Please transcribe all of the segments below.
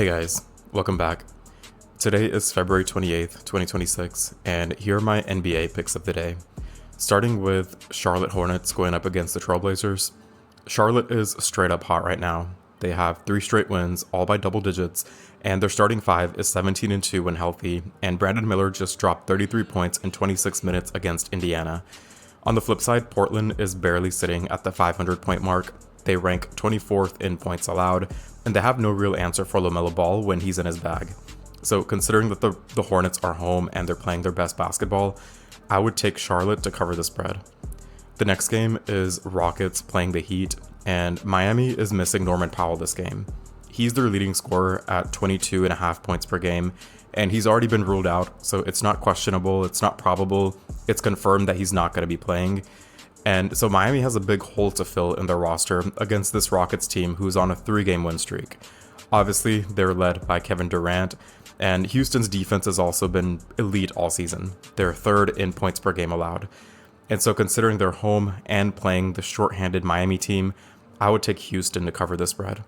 Hey guys, welcome back. Today is February 28th, 2026, and here are my NBA picks of the day. Starting with Charlotte Hornets going up against the Trailblazers. Charlotte is straight up hot right now. They have 3 straight wins, all by double digits, and their starting 5 is 17-2 when healthy, and Brandon Miller just dropped 33 points in 26 minutes against Indiana. On the flip side, Portland is barely sitting at the 500-point mark. They rank 24th in points allowed, and they have no real answer for LaMelo Ball when he's in his bag. So considering that the Hornets are home and they're playing their best basketball, I would take Charlotte to cover the spread. The next game is Rockets playing the Heat, and Miami is missing Norman Powell this game. He's their leading scorer at 22.5 points per game, and he's already been ruled out, so it's not questionable, it's not probable, it's confirmed that he's not going to be playing. And so Miami has a big hole to fill in their roster against this Rockets team who's on a 3-game win streak. Obviously, they're led by Kevin Durant, and Houston's defense has also been elite all season. They're 3rd in points per game allowed. And so considering they're home and playing the short-handed Miami team, I would take Houston to cover the spread.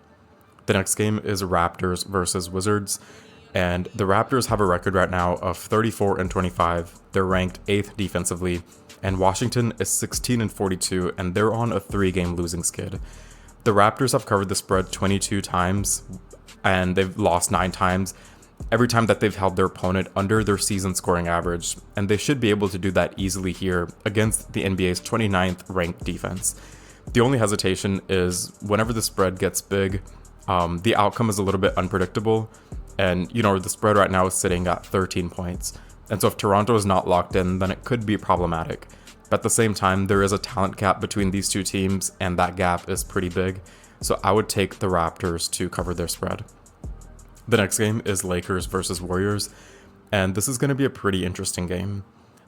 The next game is Raptors versus Wizards, and the Raptors have a record right now of 34-25. They're ranked 8th defensively, and Washington is 16-42, and they're on a 3-game losing skid. The Raptors have covered the spread 22 times, and they've lost 9 times, every time that they've held their opponent under their season scoring average, and they should be able to do that easily here against the NBA's 29th ranked defense. The only hesitation is whenever the spread gets big, the outcome is a little bit unpredictable, and the spread right now is sitting at 13 points. And so if Toronto is not locked in, then it could be problematic. But at the same time, there is a talent gap between these two teams, and that gap is pretty big. So I would take the Raptors to cover their spread. The next game is Lakers versus Warriors, and this is going to be a pretty interesting game.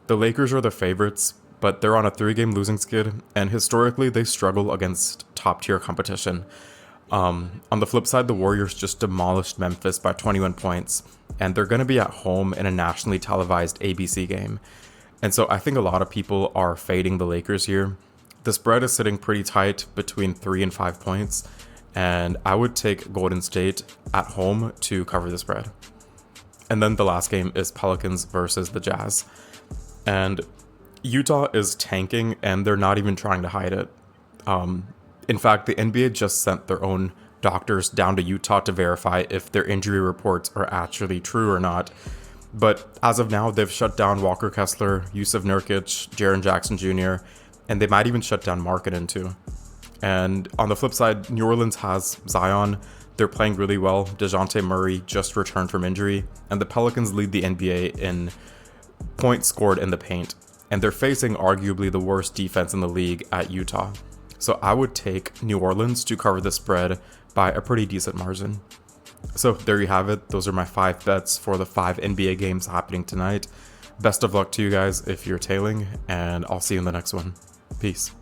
The Lakers are the favorites, but they're on a 3-game losing skid, and historically they struggle against top-tier competition. On the flip side, the Warriors just demolished Memphis by 21 points, and they're going to be at home in a nationally televised ABC game. And so I think a lot of people are fading the Lakers here. The spread is sitting pretty tight between 3 and 5 points, and I would take Golden State at home to cover the spread. And then the last game is Pelicans versus the Jazz. And Utah is tanking, and they're not even trying to hide it. In fact, the NBA just sent their own doctors down to Utah to verify if their injury reports are actually true or not. But as of now, they've shut down Walker Kessler, Yusuf Nurkic, Jaren Jackson Jr., and they might even shut down Markkanen too. And on the flip side, New Orleans has Zion. They're playing really well. DeJounte Murray just returned from injury, and the Pelicans lead the NBA in points scored in the paint. And they're facing arguably the worst defense in the league at Utah. So I would take New Orleans to cover the spread by a pretty decent margin. So there you have it. Those are my 5 bets for the 5 NBA games happening tonight. Best of luck to you guys if you're tailing, and I'll see you in the next one. Peace.